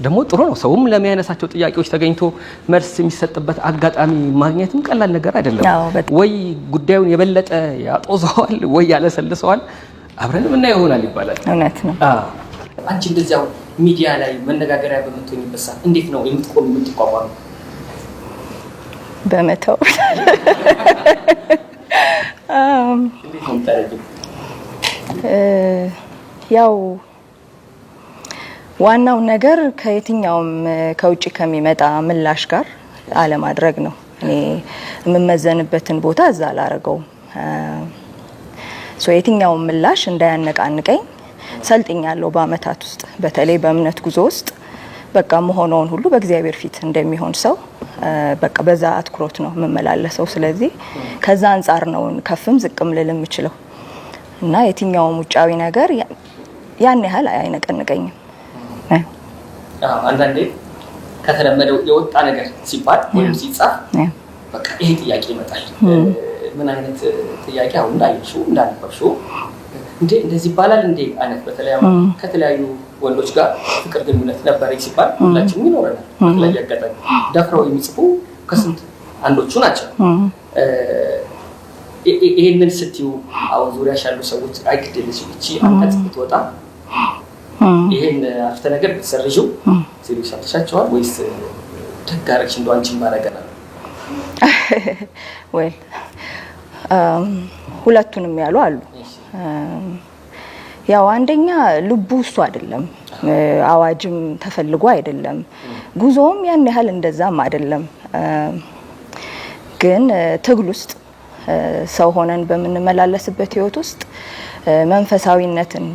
ደግሞ ጥሩ ነው ሰውም ለሚያነሳቸው ጥያቄዎች ተገኝቶ መልስ የሚሰጥበት አጋጣሚ ማግኘትም ቀላል ነገር አይደለም ወይ ጉዳዩን የበለጠ ያጦዘዋል ወይ ያለሰልሰዋል አብረን ምን ይሆናል ይባላል እውነት ነው አንቺ እንደዚያው ሚዲያ ላይ መነጋገሪያ በመጥቶኝበት ሰዓት እንዴት ነው የምትቋቋሙ በመተው እንዴት ነው ታረጋግጥ ያው ዋናው ነገር ከየትኛውም ከውጪ ከሚመጣ ምላሽ ጋር አለ ማድረግ ነው እኔ የምመዘንበትን ቦታ እዛ አላረገው የትኛው ምላሽ እንዳያነቃንቀኝ ሰልጥኛለሁ በአመታት ውስጥ በተለይ በእምነት ጉዞ ውስጥ በቃ መሆኑን ሁሉ በእግዚአብሔር ፊት እንደሚሆን ሰው በቃ በዛ አትኩሮት ነው መመላለሰው ስለዚህ ከዛ አንፃር ነው ከፍም ዝቅም ልል የምችለው እና የትኛው ውጫዊ ነገር ያን ያህል አይነቀንቀኝም አንዳንዴ ከተለመደው የወጣ ነገር ሲባል ወይም ሲጻፍ በቃ ይሄ ጥያቄ ይመጣል ምን አይነት ጥያቄ አሁን እንዳነበብሽው እንደዚህ ይባላል እንዴ አይነት በተለይ ከተለያዩ ወንዶች ጋር ፍቅር ግንኙነት ነበረኝ ሲባል ሁላችንም ይኖረናል በተለይ ያጋጣሚ ደፍረው የሚጽፉ ከስንት አንዶቹ ናቸው ይሄንን ስትዩ አሁን ዙሪያሽ ያሉ ሰዎች አይክደልሽ እቺ አንቀጽ ብትወጣ ይሄን አፍተ ነገር በሰርጁ ሲሉ ሰምቻቸዋል ወይስ ተጋረች እንደው አንቺ ማረገና ወይ ሁለቱንም ያሉ አሉ ያው አንደኛ ልቡ እሱ አይደለም አዋጅም ተፈልጎ አይደለም ጉዞም ያን ያህል እንደዛም አይደለም ግን ትግል ውስጥ ሰው ሆነን በመመላለስበት ህይወት ውስጥ መንፈሳዊነትን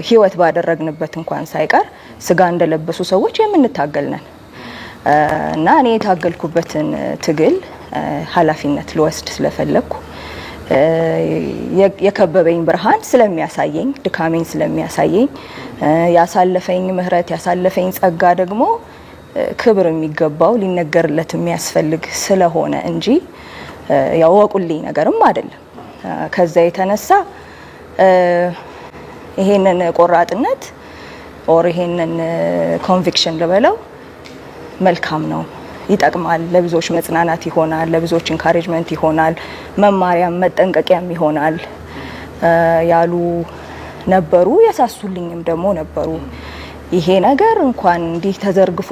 ህይወት ባደረግንበት እንኳን ሳይቀር ስጋ እንደለበሱ ሰዎች የምንታገልነን እና እኔ የታገልኩበትን ትግል ኃላፊነት ልወስድ ስለፈለኩ የከበበኝ ብርሃን ስለሚያሳየኝ ድካሜን ስለሚያሳየኝ ያሳለፈኝ ምህረት ያሳለፈኝ ጸጋ ደግሞ ክብር የሚገባው ሊነገርለት የሚያስፈልግ ስለሆነ እንጂ ያወቁልኝ ነገርም አይደለም ከዛ የተነሳ ይሄንን ቆራጥነት ኦር ይሄንን ኮንቪክሽን ለበለው መልካም ነው ይጠቅማል ለብዙዎች መጽናናት ይሆናል ለብዙዎች ኢንካሬጅመንት ይሆናል መማሪያም መጠንቀቂያም ይሆናል ያሉ ነበሩ ያሳሱልኝም ደግሞ ነበሩ ይሄ ነገር እንኳን እንዲህ ተዘርግፎ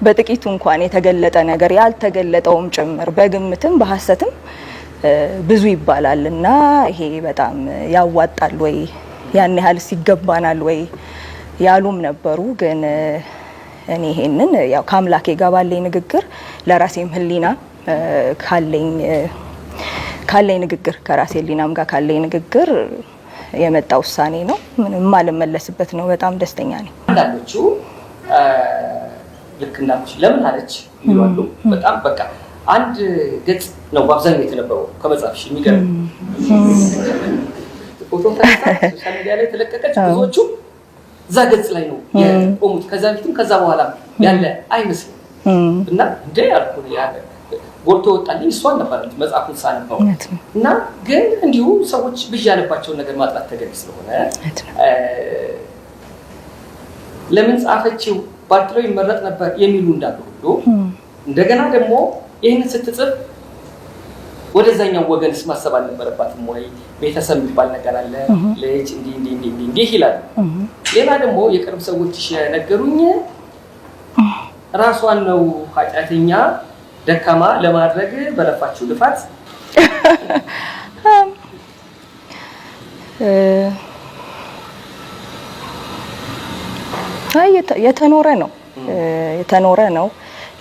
በጥቂቱ እንኳን የተገለጠ ነገር ያልተገለጠውም ጭምር በግምትም በሐሰትም ብዙ ይባላልና ይሄ በጣም ያዋጣል ወይ ያን ያህል ሲገባናል ወይ ያሉም ነበሩ ግን እኔ ይሄንን ያው ከአምላኬ ጋር ባለኝ ንግግር ለራሴም ህሊና ካለኝ ንግግር ከራሴ ህሊናም ጋር ካለኝ ንግግር የመጣ ውሳኔ ነው ምንም ማልመለስበት ነው በጣም ደስተኛ ነኝ አንዳንዶቹ ልክ እንዳልኩሽ ለምን አለች ይላሉ በጣም በቃ አንድ ገጽ ነው በአብዛኛው የተነበረው ከመጽሐፍሽ የሚገርም ፎቶ ተነሳ ሶሻል ሚዲያ ላይ ተለቀቀች ብዙዎቹ እዛ ገጽ ላይ ነው የቆሙት ከዛ በፊትም ከዛ በኋላ ያለ አይመስልም እና እንዴ ያልኩ ያለ ጎልቶ ወጣልኝ እሷን ነበር መጽሐፉን ሳነበው እና ግን እንዲሁ ሰዎች ብያለባቸው ነገር ማጥራት ተገቢ ስለሆነ ለምን ጻፈችው ባትለው ይመረጥ ነበር የሚሉ እንዳሉ ሁሉ እንደገና ደግሞ ይሄን ስትጽፍ ወደዛኛው ወገንስ ማሰብ አልነበረባትም ወይ ቤተሰብ የሚባል ነገር አለ ለእጅ እንዲህ ይላል ሌላ ደግሞ የቅርብ ሰዎች የነገሩኝ ራሷን ነው ኃጢአተኛ ደካማ ለማድረግ በለፋችሁ ልፋት የተኖረ ነው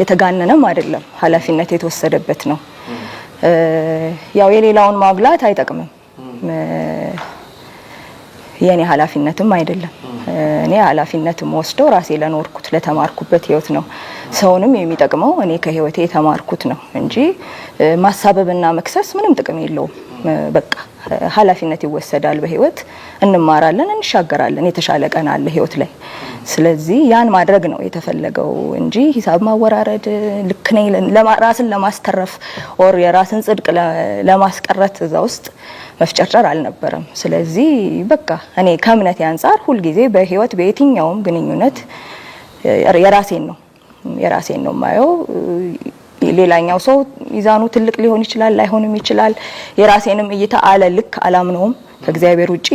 የተጋነነም አይደለም ኃላፊነት የተወሰደበት ነው ያው የሌላውን ማግላት አይጠቅምም የኔ ኃላፊነትም አይደለም እኔ ኃላፊነትም ወስደው ራሴ ለኖርኩት ለተማርኩበት ህይወት ነው ሰውንም የሚጠቅመው እኔ ከህይወቴ የተማርኩት ነው እንጂ ማሳበብና መክሰስ ምንም ጥቅም የለውም በቃ ኃላፊነት ይወሰዳል። በህይወት እንማራለን፣ እንሻገራለን። የተሻለ ቀን አለ ህይወት ላይ። ስለዚህ ያን ማድረግ ነው የተፈለገው እንጂ ሂሳብ ማወራረድ ልክ ነኝ ራስን ለማስተረፍ ኦር የራስን ጽድቅ ለማስቀረት እዛ ውስጥ መፍጨርጨር አልነበረም። ስለዚህ በቃ እኔ ከእምነቴ አንፃር ሁልጊዜ በህይወት በየትኛውም ግንኙነት የራሴን ነው ማየው። ሌላኛው ሰው ሚዛኑ ትልቅ ሊሆን ይችላል፣ ላይሆንም ይችላል። የራሴንም እይታ አለ ልክ አላምነውም። ከእግዚአብሔር ውጪ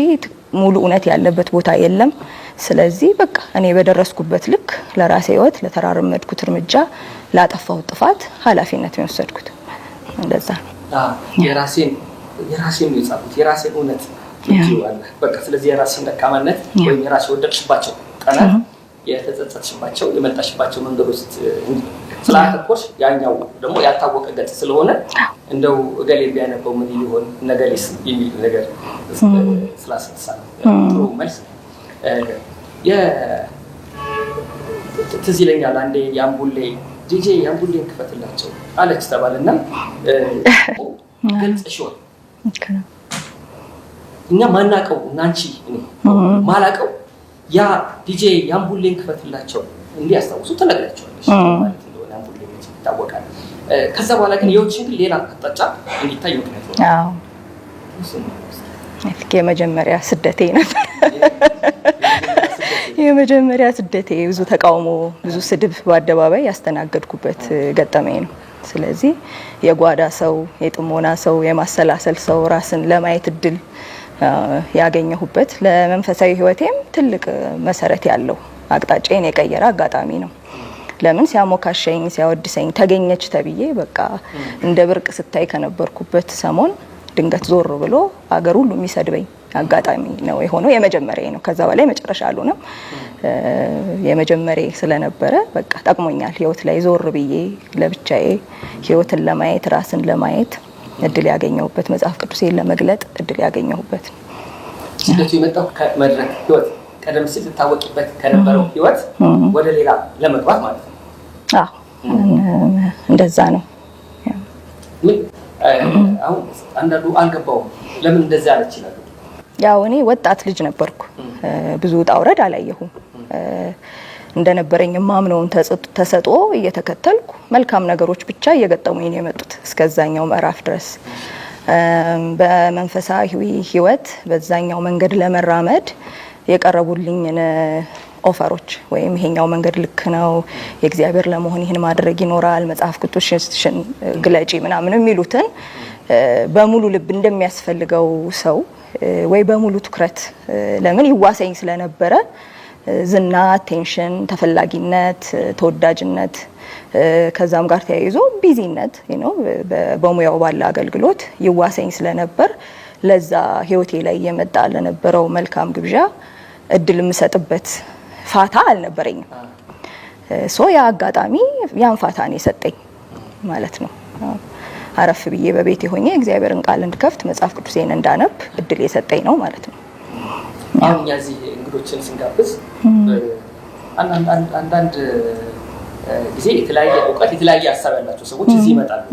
ሙሉ እውነት ያለበት ቦታ የለም። ስለዚህ በቃ እኔ በደረስኩበት ልክ ለራሴ ህይወት ለተራረመድኩት እርምጃ ላጠፋው ጥፋት ኃላፊነት የወሰድኩት እንደዛ ነው። የራሴን ነው የጻፉት፣ የራሴን እውነት ይዋል በቃ። ስለዚህ የራሴን ደካማነት ወይም የራሴ ወደቅሽባቸው ቀናት የተጸጸትሽባቸው የመጣሽባቸው መንገዶች ስላተኮርሽ ያኛው ደግሞ ያልታወቀ ገጽ ስለሆነ እንደው እገሌ ቢያነበው ምን ይሆን ነገሌስ የሚል ነገር ስላስነሳ ነው። ጥሩ መልስ። ትዝ ይለኛል አንዴ የአምቡሌ ዲጄ የአምቡሌን ክፈትላቸው አለች ተባለና ግልጽ ሽሆን እኛ ማናቀው እናንቺ ማላቀው ያ ዲጄ የአምቡሌን ክፈትላቸው እንዲያስታውሱ ተነግራቸዋለች ማለት እንደሆነ አምቡሌ ይታወቃል። ከዛ በኋላ ግን የውጭን ግን ሌላ አቅጣጫ እንዲታይ ምክንያት ነው። አዎ የመጀመሪያ ስደቴ ነበር። የመጀመሪያ ስደቴ ብዙ ተቃውሞ፣ ብዙ ስድብ በአደባባይ ያስተናገድኩበት ገጠመኝ ነው። ስለዚህ የጓዳ ሰው፣ የጥሞና ሰው፣ የማሰላሰል ሰው፣ ራስን ለማየት እድል ያገኘሁበት ለመንፈሳዊ ህይወቴም ትልቅ መሰረት ያለው አቅጣጫዬን የቀየረ አጋጣሚ ነው። ለምን ሲያሞካሸኝ ሲያወድሰኝ ተገኘች ተብዬ በቃ እንደ ብርቅ ስታይ ከነበርኩበት ሰሞን ድንገት ዞር ብሎ አገር ሁሉ የሚሰድበኝ አጋጣሚ ነው የሆነው። የመጀመሪያ ነው። ከዛ በላይ መጨረሻ አልሆነም። የመጀመሪያ ስለነበረ በቃ ጠቅሞኛል። ህይወት ላይ ዞር ብዬ ለብቻዬ ህይወትን ለማየት ራስን ለማየት እድል ያገኘሁበት፣ መጽሐፍ ቅዱሴን ለመግለጥ እድል ያገኘሁበት። ስደቱ የመጣው ከመድረክ ህይወት ቀደም ሲል ልታወቂበት ከነበረው ህይወት ወደ ሌላ ለመግባት ማለት ነው። አዎ እንደዛ ነው። አሁን አንዳንዱ አልገባውም ለምን እንደዛ አለች ይላሉ። ያው እኔ ወጣት ልጅ ነበርኩ። ብዙ ውጣ ውረድ አላየሁም። እንደነበረኝ ማምነውን ተሰጥኦ እየተከተልኩ መልካም ነገሮች ብቻ እየገጠሙኝ ነው የመጡት እስከዛኛው ምዕራፍ ድረስ። በመንፈሳዊ ህይወት በዛኛው መንገድ ለመራመድ የቀረቡልኝን ኦፈሮች ወይም ይሄኛው መንገድ ልክ ነው፣ የእግዚአብሔር ለመሆን ይህን ማድረግ ይኖራል፣ መጽሐፍ ቅዱስሽን ግለጪ ምናምን የሚሉትን በሙሉ ልብ እንደሚያስፈልገው ሰው ወይ በሙሉ ትኩረት ለምን ይዋሰኝ ስለነበረ ዝና፣ ቴንሽን፣ ተፈላጊነት፣ ተወዳጅነት ከዛም ጋር ተያይዞ ቢዚነት በሙያው ባለ አገልግሎት ይዋሰኝ ስለነበር ለዛ ህይወቴ ላይ የመጣ ለነበረው መልካም ግብዣ እድል የምሰጥበት ፋታ አልነበረኝም። ያ አጋጣሚ ያን ፋታ ነው የሰጠኝ ማለት ነው። አረፍ ብዬ በቤቴ ሆኜ እግዚአብሔርን ቃል እንድከፍት መጽሐፍ ቅዱሴን እንዳነብ እድል የሰጠኝ ነው ማለት ነው። አሁን እዚህ እንግዶችን ስንጋብዝ አንዳንድ ጊዜ የተለያየ እውቀት የተለያየ ሀሳብ ያላቸው ሰዎች እዚህ ይመጣሉ።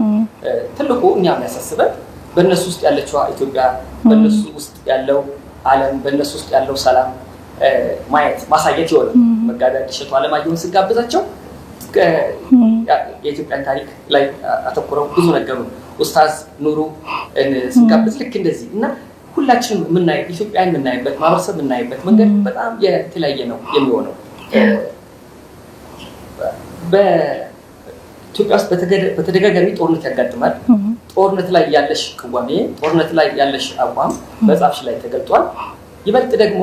ትልቁ እኛ የሚያሳስበን በእነሱ ውስጥ ያለችዋ ኢትዮጵያ፣ በእነሱ ውስጥ ያለው ዓለም፣ በእነሱ ውስጥ ያለው ሰላም ማሳየት የሆነ መጋቢያ እሸቱ አለማየሁን ስንጋብዛቸው የኢትዮጵያን ታሪክ ላይ አተኩረው ብዙ ነገሩ። ኡስታዝ ኑሩ ስንጋብዝ ልክ እንደዚህ እና ሁላችንም የምናየው ኢትዮጵያን የምናይበት ማህበረሰብ የምናይበት መንገድ በጣም የተለያየ ነው የሚሆነው። በኢትዮጵያ ውስጥ በተደጋጋሚ ጦርነት ያጋጥማል። ጦርነት ላይ ያለሽ ቅዋሜ፣ ጦርነት ላይ ያለሽ አቋም መጽሐፍሽ ላይ ተገልጧል። ይበልጥ ደግሞ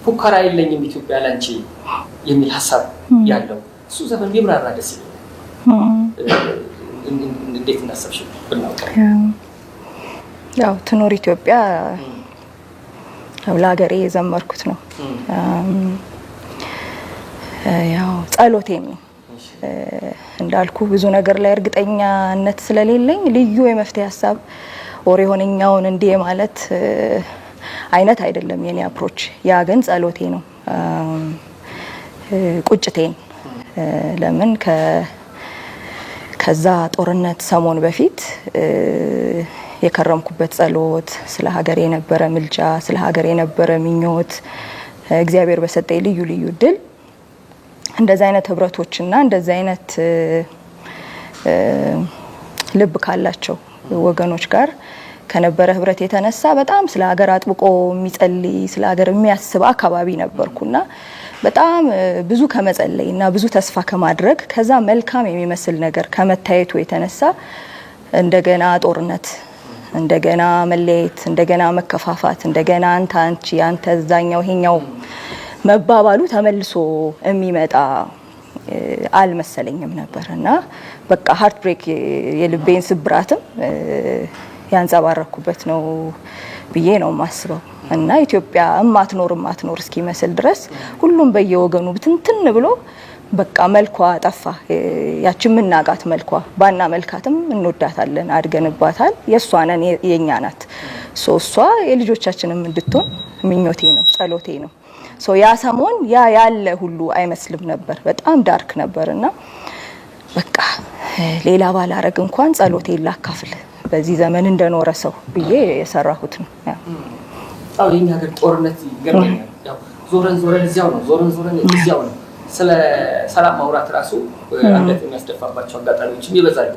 ፉከራ የለኝም ኢትዮጵያ ላንቺ የሚል ሀሳብ ያለው እሱ ዘመን ቢብራራ ደስ ይላል። እንዴት እናሰብሽ ብናውቅ? ያው ትኖር ኢትዮጵያ ለሀገሬ የዘመርኩት ነው። ያው ጸሎቴም ነው። እንዳልኩ ብዙ ነገር ላይ እርግጠኛነት ስለሌለኝ ልዩ የመፍትሄ ሀሳብ ወር የሆነኛውን እንዲህ ማለት አይነት አይደለም የኔ አፕሮች። ያ ግን ጸሎቴ ነው፣ ቁጭቴን ለምን ከዛ ጦርነት ሰሞን በፊት የከረምኩበት ጸሎት፣ ስለ ሀገር የነበረ ምልጃ፣ ስለ ሀገር የነበረ ምኞት እግዚአብሔር በሰጠኝ ልዩ ልዩ እድል እንደዚህ አይነት ህብረቶችና እንደዚህ አይነት ልብ ካላቸው ወገኖች ጋር ከነበረ ህብረት የተነሳ በጣም ስለ ሀገር አጥብቆ የሚጸልይ ስለ ሀገር የሚያስብ አካባቢ ነበርኩና በጣም ብዙ ከመጸለይና ብዙ ተስፋ ከማድረግ ከዛ መልካም የሚመስል ነገር ከመታየቱ የተነሳ እንደገና ጦርነት፣ እንደገና መለየት፣ እንደገና መከፋፋት፣ እንደገና አንተ አንቺ አንተ እዛኛው ይሄኛው መባባሉ ተመልሶ የሚመጣ አልመሰለኝም ነበርና በቃ ሃርት ብሬክ የልቤን ስብራትም ያንጸባረኩበት ነው ብዬ ነው ማስበው። እና ኢትዮጵያ እማትኖር እስኪመስል ድረስ ሁሉም በየወገኑ ብትንትን ብሎ በቃ መልኳ ጠፋ። ያቺ ምናቃት መልኳ ባና መልካትም እንወዳታለን፣ አድገንባታል፣ የሷ ነን፣ የኛ ናት። እሷ የልጆቻችንም እንድትሆን ምኞቴ ነው፣ ጸሎቴ ነው። ያ ሰሞን ያለ ሁሉ አይመስልም ነበር፣ በጣም ዳርክ ነበርና በቃ ሌላ ባላረግ እንኳን ጸሎቴ ላካፍል በዚህ ዘመን እንደኖረ ሰው ብዬ የሰራሁት ነው። አዎ የኛ ሀገር ጦርነት ይገርመኛል። ያው ዞረን እዚያው ነው። ስለ ሰላም ማውራት ራሱ አንገት የሚያስደፋባቸው አጋጣሚዎችም ይበዛሉ።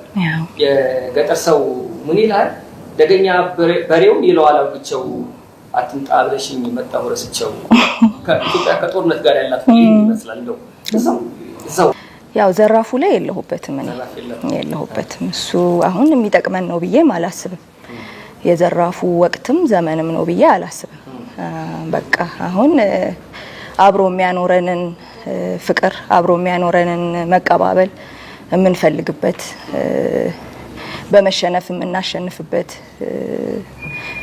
የገጠር ሰው ምን ይላል? ደገኛ በሬውን ይለዋል አውግቸው አትምጣ ብለሽኝ መጣሁ ረስቸው። ከኢትዮጵያ ከጦርነት ጋር ያላት ይመስላል እንደው እዛው ያው ዘራፉ ላይ የለሁበትም እሱ አሁን የሚጠቅመን ነው ብዬ አላስብም። የዘራፉ ወቅትም ዘመንም ነው ብዬ አላስብም። በቃ አሁን አብሮ የሚያኖረንን ፍቅር፣ አብሮ የሚያኖረንን መቀባበል የምንፈልግበት፣ በመሸነፍ የምናሸንፍበት፣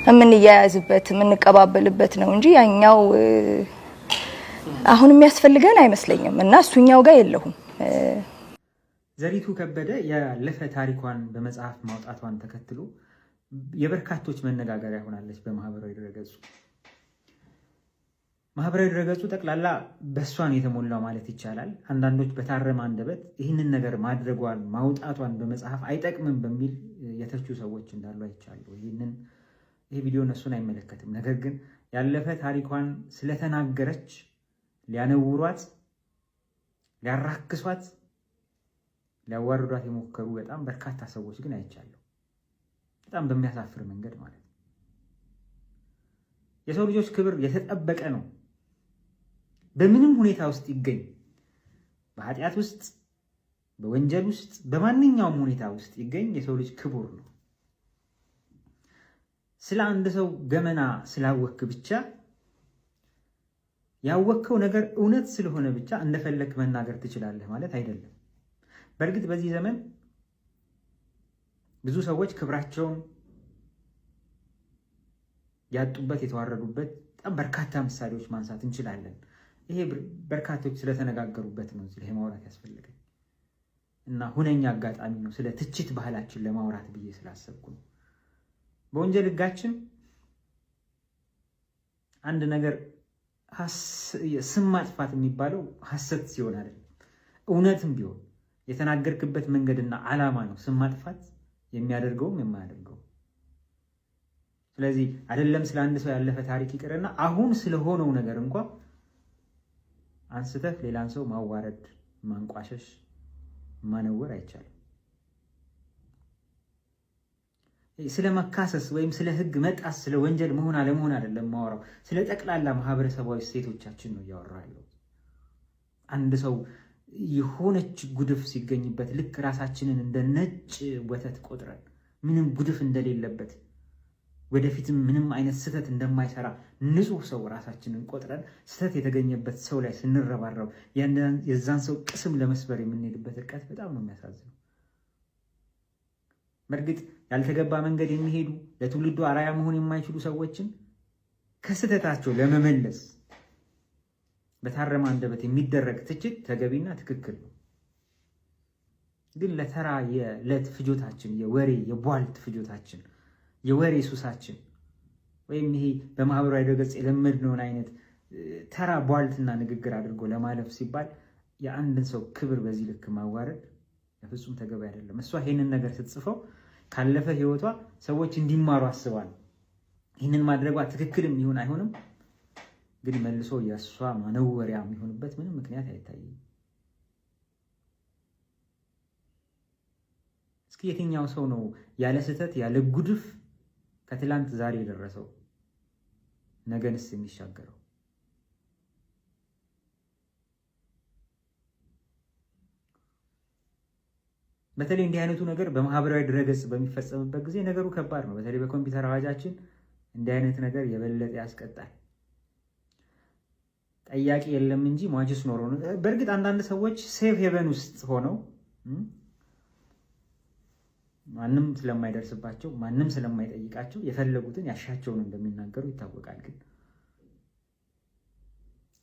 የምንያያዝበት፣ የምንቀባበልበት ነው እንጂ ያኛው አሁን የሚያስፈልገን አይመስለኝም እና እሱኛው ጋር የለሁም። ዘሪቱ ከበደ ያለፈ ታሪኳን በመጽሐፍ ማውጣቷን ተከትሎ የበርካቶች መነጋገሪያ ሆናለች። በማህበራዊ ድረገጹ ጠቅላላ በእሷን የተሞላው ማለት ይቻላል። አንዳንዶች በታረመ አንደበት ይህንን ነገር ማድረጓን ማውጣቷን በመጽሐፍ አይጠቅምም በሚል የተቹ ሰዎች እንዳሉ አይቻለሁ። ይህ ቪዲዮ እነሱን አይመለከትም። ነገር ግን ያለፈ ታሪኳን ስለተናገረች ሊያነውሯት፣ ሊያራክሷት፣ ሊያዋርዷት የሞከሩ በጣም በርካታ ሰዎች ግን አይቻለሁ። በጣም በሚያሳፍር መንገድ ማለት ነው። የሰው ልጆች ክብር የተጠበቀ ነው። በምንም ሁኔታ ውስጥ ይገኝ፣ በኃጢአት ውስጥ፣ በወንጀል ውስጥ፣ በማንኛውም ሁኔታ ውስጥ ይገኝ፣ የሰው ልጅ ክቡር ነው። ስለ አንድ ሰው ገመና ስላወክ ብቻ ያወከው ነገር እውነት ስለሆነ ብቻ እንደፈለክ መናገር ትችላለህ ማለት አይደለም። በእርግጥ በዚህ ዘመን ብዙ ሰዎች ክብራቸውን ያጡበት፣ የተዋረዱበት በጣም በርካታ ምሳሌዎች ማንሳት እንችላለን። ይሄ በርካቶች ስለተነጋገሩበት ነው እዚህ ላይ ማውራት ያስፈልጋል እና ሁነኛ አጋጣሚ ነው ስለ ትችት ባህላችን ለማውራት ብዬ ስላሰብኩ ነው። በወንጀል ሕጋችን አንድ ነገር ስም ማጥፋት የሚባለው ሐሰት ሲሆን አይደለም፣ እውነትም ቢሆን የተናገርክበት መንገድና ዓላማ ነው ስም ማጥፋት የሚያደርገውም የማያደርገው። ስለዚህ አይደለም ስለ አንድ ሰው ያለፈ ታሪክ ይቅርና አሁን ስለሆነው ነገር እንኳን አንስተህ ሌላን ሰው ማዋረድ፣ ማንቋሸሽ፣ ማነወር አይቻልም። ስለ መካሰስ ወይም ስለ ህግ መጣስ፣ ስለ ወንጀል መሆን አለመሆን አይደለም ማወራው፣ ስለ ጠቅላላ ማህበረሰባዊ እሴቶቻችን ነው እያወራለሁ። አንድ ሰው የሆነች ጉድፍ ሲገኝበት ልክ ራሳችንን እንደ ነጭ ወተት ቆጥረን ምንም ጉድፍ እንደሌለበት ወደፊትም ምንም አይነት ስህተት እንደማይሰራ ንጹህ ሰው ራሳችንን ቆጥረን ስህተት የተገኘበት ሰው ላይ ስንረባረብ የዛን ሰው ቅስም ለመስበር የምንሄድበት ርቀት በጣም ነው የሚያሳዝነው። በእርግጥ ያልተገባ መንገድ የሚሄዱ ለትውልዱ አራያ መሆን የማይችሉ ሰዎችን ከስህተታቸው ለመመለስ በታረመ አንደበት የሚደረግ ትችት ተገቢና ትክክል ነው። ግን ለተራ የዕለት ፍጆታችን፣ የወሬ የቧልት ፍጆታችን፣ የወሬ ሱሳችን ወይም ይሄ በማህበራዊ ድረገጽ የለመድነውን አይነት ተራ ቧልትና ንግግር አድርጎ ለማለፍ ሲባል የአንድን ሰው ክብር በዚህ ልክ ማዋረድ ለፍጹም ተገቢ አይደለም። እሷ ይሄንን ነገር ስትጽፈው ካለፈ ህይወቷ ሰዎች እንዲማሩ አስባል። ይህንን ማድረጓ ትክክልም ይሁን አይሆንም እንግዲህ መልሶ የእሷ ማነወሪያ የሚሆንበት ምንም ምክንያት አይታይም። እስኪ የትኛው ሰው ነው ያለ ስህተት ያለ ጉድፍ ከትላንት ዛሬ የደረሰው ነገንስ የሚሻገረው? በተለይ እንዲህ አይነቱ ነገር በማህበራዊ ድረገጽ በሚፈጸምበት ጊዜ ነገሩ ከባድ ነው። በተለይ በኮምፒውተር አዋጃችን እንዲህ አይነት ነገር የበለጠ ያስቀጣል። ጠያቂ የለም እንጂ ሟችስ ኖሮ ነው። በእርግጥ አንዳንድ ሰዎች ሴፍ ሄቨን ውስጥ ሆነው ማንም ስለማይደርስባቸው ማንም ስለማይጠይቃቸው የፈለጉትን ያሻቸውን እንደሚናገሩ ይታወቃል። ግን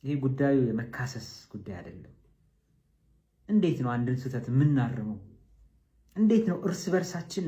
ይሄ ጉዳዩ የመካሰስ ጉዳይ አይደለም። እንዴት ነው አንድን ስህተት የምናርመው? እንዴት ነው እርስ በርሳችን